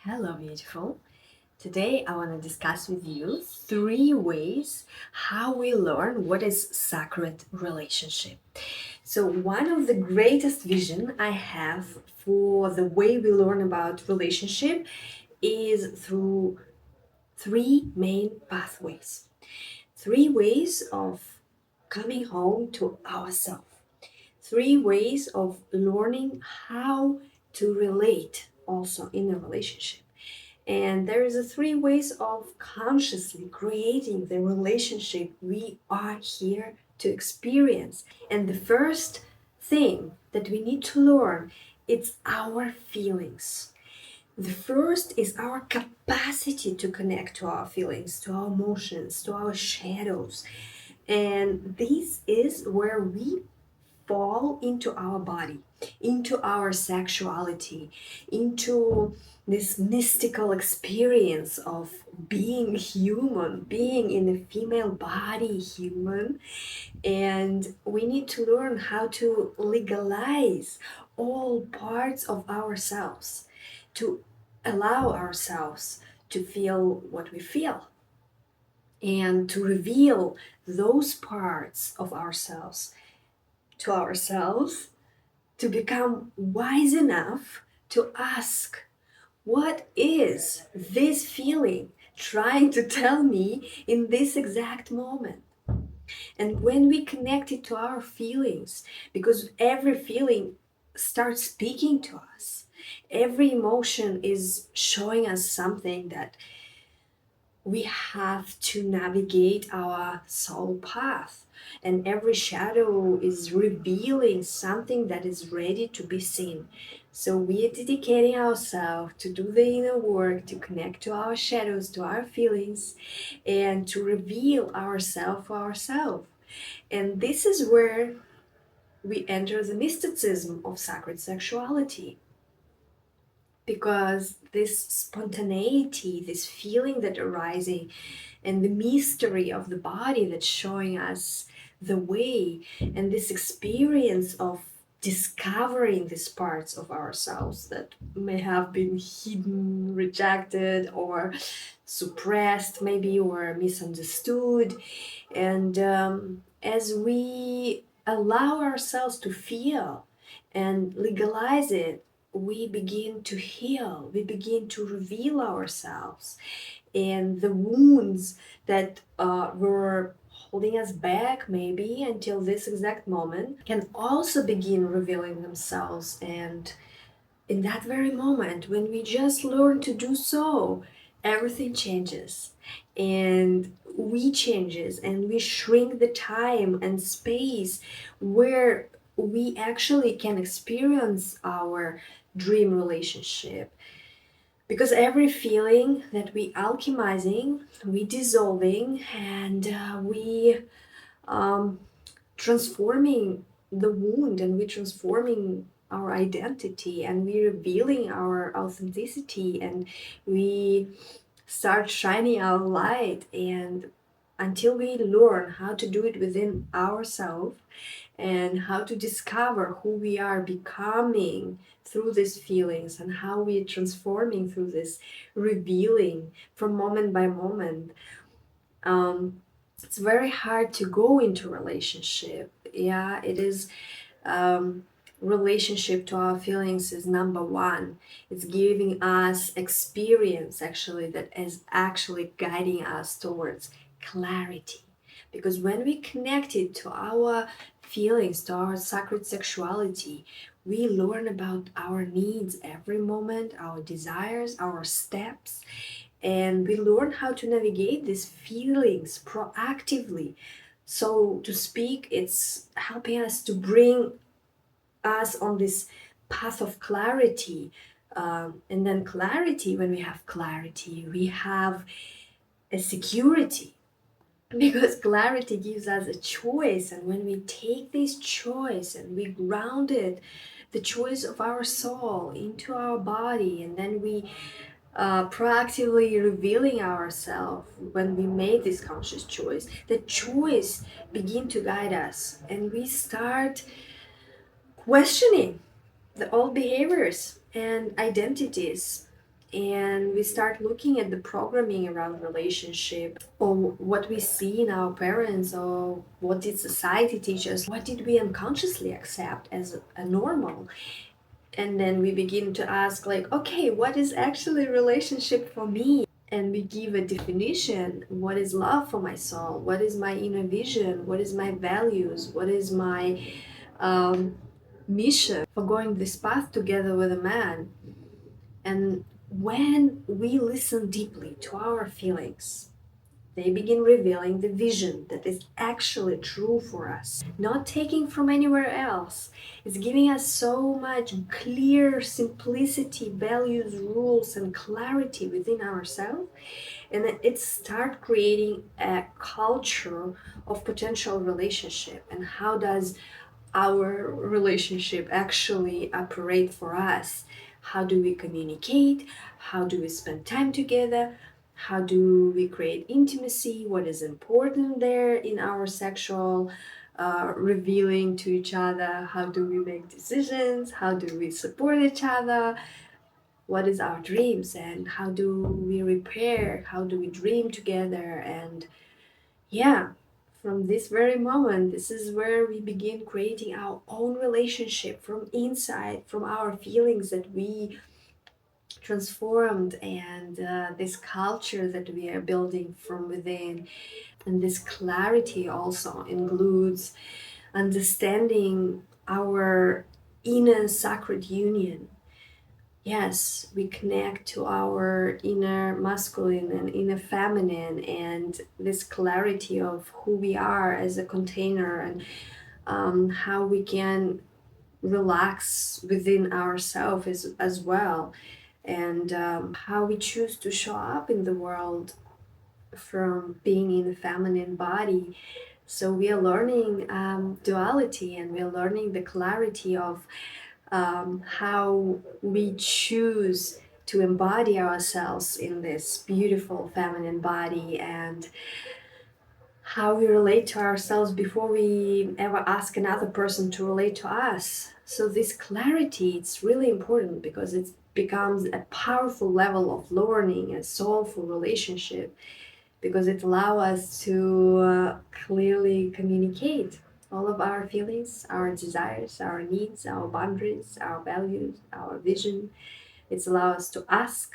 Hello, beautiful. Today I want to discuss with you 3 ways how we learn what is sacred relationship. So one of the greatest vision I have for the way we learn about relationship is through 3 main pathways. 3 ways of coming home to ourselves. 3 ways of learning how to relate also in a relationship. And there is a 3 ways of consciously creating the relationship we are here to experience. And the first thing that we need to learn, it's our feelings. The first is our capacity to connect to our feelings, to our emotions, to our shadows. And this is where we fall into our body, into our sexuality, into this mystical experience of being human, being in a female body, human. And we need to learn how to legalize all parts of ourselves, to allow ourselves to feel what we feel and to reveal those parts of ourselves to ourselves, to become wise enough to ask, what is this feeling trying to tell me in this exact moment? And when we connect it to our feelings, because every feeling starts speaking to us, every emotion is showing us something that we have to navigate our soul path, and every shadow is revealing something that is ready to be seen. So we are dedicating ourselves to do the inner work, to connect to our shadows, to our feelings, and to reveal ourselves for ourselves. And this is where we enter the mysticism of sacred sexuality, because this spontaneity, this feeling that arising, and the mystery of the body that's showing us the way, and this experience of discovering these parts of ourselves that may have been hidden, rejected, or suppressed, maybe, or misunderstood. And as we allow ourselves to feel and legalize it, we begin to heal, we begin to reveal ourselves. And the wounds that were holding us back, maybe until this exact moment, can also begin revealing themselves. And in that very moment, when we just learn to do so, everything changes. And we changes, and we shrink the time and space where we actually can experience our dream relationship, because every feeling that we alchemizing, we dissolving, and we um, transforming the wound, and we transforming our identity, and we revealing our authenticity, and we start shining our light. And until we learn how to do it within ourselves, and how to discover who we are becoming through these feelings, and how we're transforming through this revealing from moment by moment, um, it's very hard to go into relationship. Yeah, it is. um, Relationship to our feelings is number one. It's giving us experience, actually, that is actually guiding us towards clarity. Because when we connect it to our feelings, to our sacred sexuality, we learn about our needs every moment, our desires, our steps, and we learn how to navigate these feelings proactively. So to speak, it's helping us to bring us on this path of clarity. And then clarity, when we have clarity, we have a security, because clarity gives us a choice. And when we take this choice and we ground it, the choice of our soul into our body, and then we proactively revealing ourselves, when we make this conscious choice, the choice begin to guide us, and we start questioning the old behaviors and identities, and we start looking at the programming around relationship, or what we see in our parents, or what did society teach us, what did we unconsciously accept as a normal. And then we begin to ask, like, okay, what is actually relationship for me? And we give a definition. What is love for my soul? What is my inner vision? What is my values? What is my um, mission for going this path together with a man? And when we listen deeply to our feelings, they begin revealing the vision that is actually true for us, not taking from anywhere else. It's giving us so much clear simplicity, values, rules, and clarity within ourselves. And it start creating a culture of potential relationship. And how does our relationship actually operate for us? How do we communicate? How do we spend time together? How do we create intimacy? What is important there in our sexual revealing to each other? How do we make decisions? How do we support each other? What is our dreams, and how do we repair? How do we dream together? And yeah, from this very moment, this is where we begin creating our own relationship from inside, from our feelings that we transformed, and this culture that we are building from within. And this clarity also includes understanding our inner sacred union. Yes, we connect to our inner masculine and inner feminine, and this clarity of who we are as a container, and how we can relax within ourselves as well, and how we choose to show up in the world from being in the feminine body. So we are learning duality, and we are learning the clarity of how we choose to embody ourselves in this beautiful feminine body, and how we relate to ourselves before we ever ask another person to relate to us. So this clarity, it's really important because it becomes a powerful level of learning a soulful relationship, because it allows us to clearly communicate all of our feelings, our desires, our needs, our boundaries, our values, our vision. It's allow us to ask,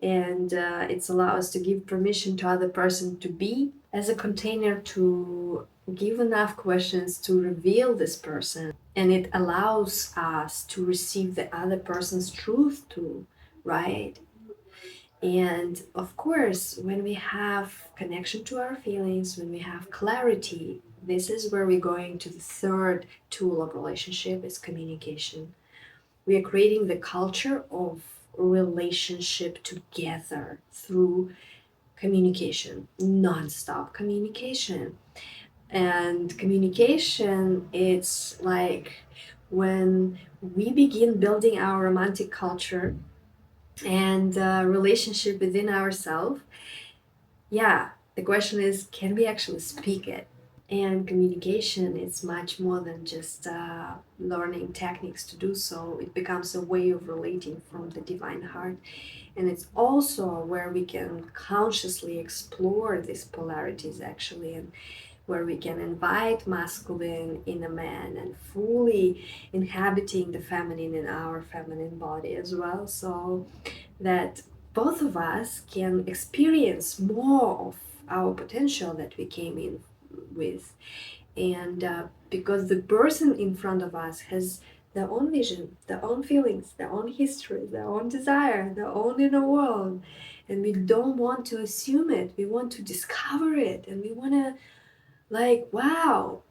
and it's allow us to give permission to other person to be as a container, to give enough questions to reveal this person, and it allows us to receive the other person's truth too, right? And of course, when we have connection to our feelings, when we have clarity, this is where we're going to the third tool of relationship, is communication. We are creating the culture of relationship together through communication, non-stop communication. And communication, it's like when we begin building our romantic culture and relationship within ourselves, yeah, the question is, can we actually speak it? And communication is much more than just learning techniques to do so. It becomes a way of relating from the divine heart. And it's also where we can consciously explore these polarities, actually, and where we can invite masculine in a man and fully inhabiting the feminine in our feminine body as well. So that both of us can experience more of our potential that we came in with. And because the person in front of us has their own vision, their own feelings, their own history, their own desire, their own inner world. And we don't want to assume it. We want to discover it. And we want to, like, wow,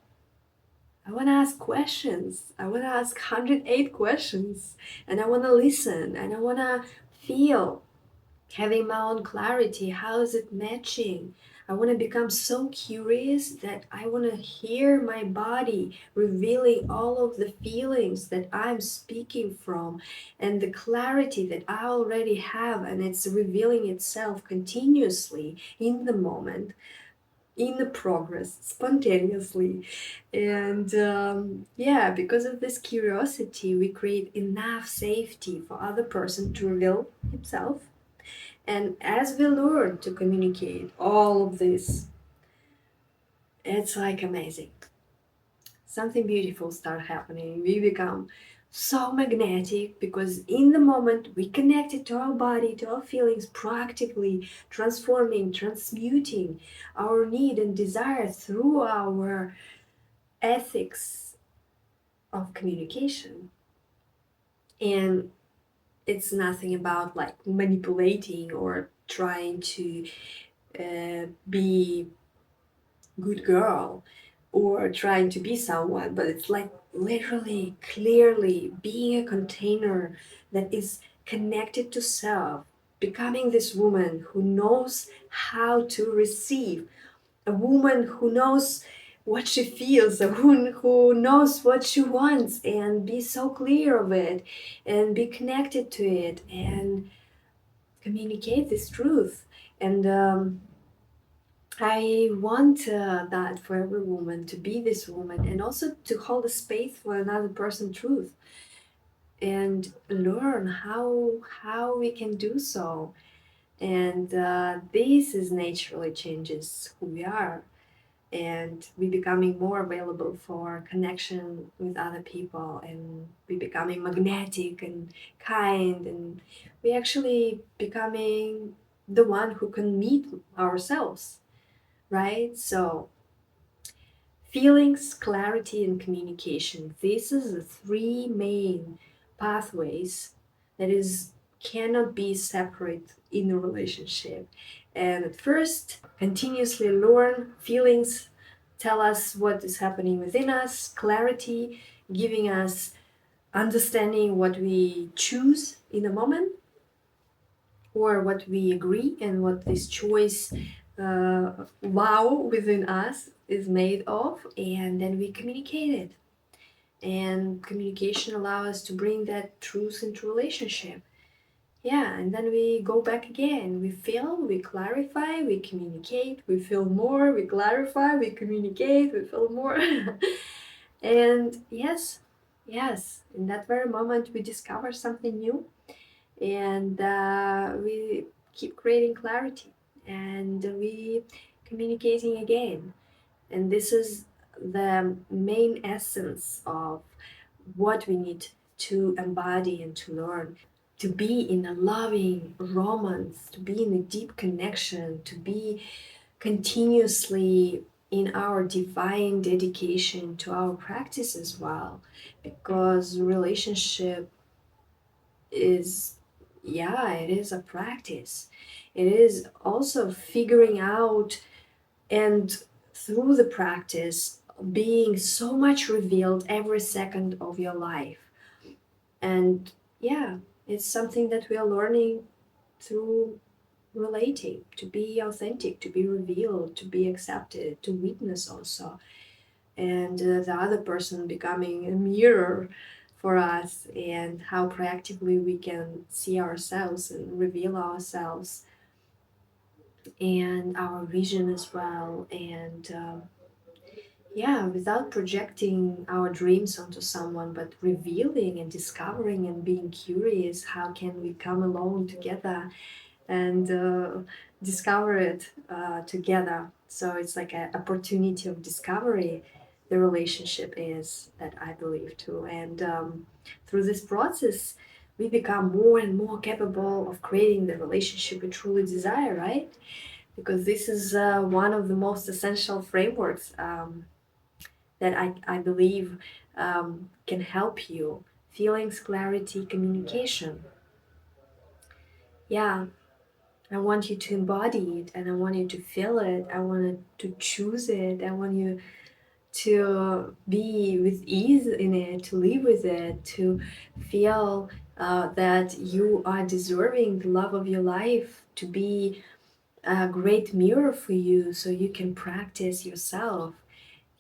I want to ask questions. I want to ask 108 questions. And I want to listen. And I want to feel, having my own clarity. How is it matching? I want to become so curious that I want to hear my body revealing all of the feelings that I'm speaking from, and the clarity that I already have, and it's revealing itself continuously in the moment, in the progress, spontaneously. And yeah, because of this curiosity, we create enough safety for other person to reveal himself And as we learn to communicate all of this, it's like amazing. Something beautiful start happening. We become so magnetic because in the moment we connected to our body, to our feelings, proactively transforming, transmuting our need and desire through our ethics of communication. And it's nothing about like manipulating or trying to be good girl or trying to be someone, but it's like literally, clearly being a container that is connected to self, becoming this woman who knows how to receive, a woman who knows what she feels, a woman who knows what she wants and be so clear of it and be connected to it and communicate this truth. And I want that for every woman to be this woman and also to hold a space for another person's truth and learn how we can do so. And this is naturally changes who we are, and we becoming more available for connection with other people, and we becoming magnetic and kind, and we actually becoming the one who can meet ourselves, right? So feelings, clarity, and communication. These are the three main pathways that is cannot be separate in a relationship. And at first, continuously learn feelings tell us what is happening within us, clarity giving us understanding what we choose in a moment or what we agree and what this choice wow within us is made of, and then we communicate it, and communication allows us to bring that truth into relationship. Yeah, and then we go back again, we feel, we clarify, we communicate, we feel more, we clarify, we communicate, we feel more. And yes, yes, in that very moment we discover something new, and we keep creating clarity, and we communicating again. And this is the main essence of what we need to embody and to learn, to be in a loving romance, to be in a deep connection, to be continuously in our divine dedication to our practice as well, because relationship is, yeah, it is a practice. It is also figuring out, and through the practice being so much revealed every second of your life. And yeah, it's something that we are learning through relating, to be authentic, to be revealed, to be accepted, to witness also, and the other person becoming a mirror for us, and how proactively we can see ourselves and reveal ourselves and our vision as well. And yeah, without projecting our dreams onto someone, but revealing and discovering and being curious, how can we come along together and discover it together. So it's like an opportunity of discovery, the relationship is, that I believe too. And through this process, we become more and more capable of creating the relationship we truly desire, right? Because this is one of the most essential frameworks that I believe can help you. Feelings, clarity, communication. Yeah, I want you to embody it, and I want you to feel it. I want you to choose it. I want you to be with ease in it, to live with it, to feel that you are deserving the love of your life, to be a great mirror for you so you can practice yourself,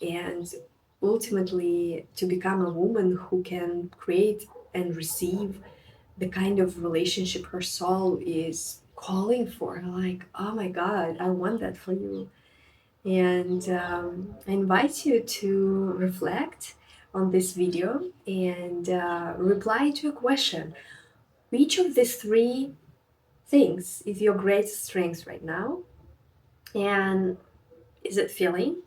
and ultimately to become a woman who can create and receive the kind of relationship her soul is calling for. Like, oh my God, I want that for you. And I invite you to reflect on this video and reply to a question. Which of these three things is your greatest strength right now? And is it feeling?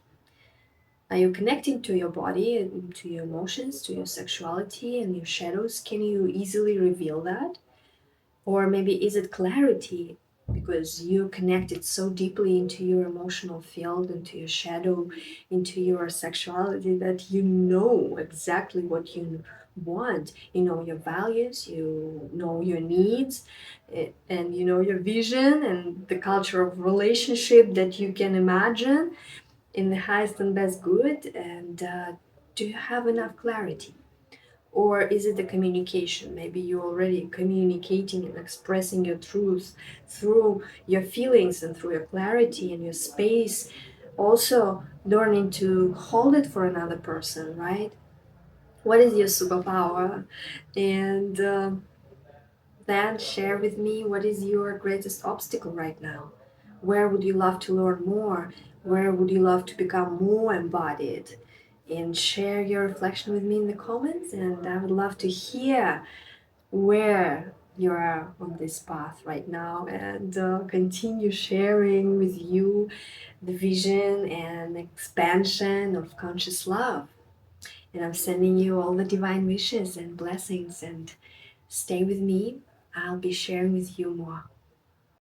Are you connecting to your body and to your emotions, to your sexuality and your shadows? Can you easily reveal that? Or maybe is it clarity because you connected so deeply into your emotional field, into your shadow, into your sexuality that you know exactly what you want. You know your values, you know your needs, and you know your vision and the culture of relationship that you can imagine in the highest and best good. And do you have enough clarity? Or is it the communication? Maybe you're already communicating and expressing your truth through your feelings and through your clarity and your space. Also, learning to hold it for another person, right? What is your superpower? And then share with me what is your greatest obstacle right now? Where would you love to learn more? Where would you love to become more embodied? And share your reflection with me in the comments. And I would love to hear where you are on this path right now and continue sharing with you the vision and expansion of conscious love. And I'm sending you all the divine wishes and blessings, and stay with me. I'll be sharing with you more.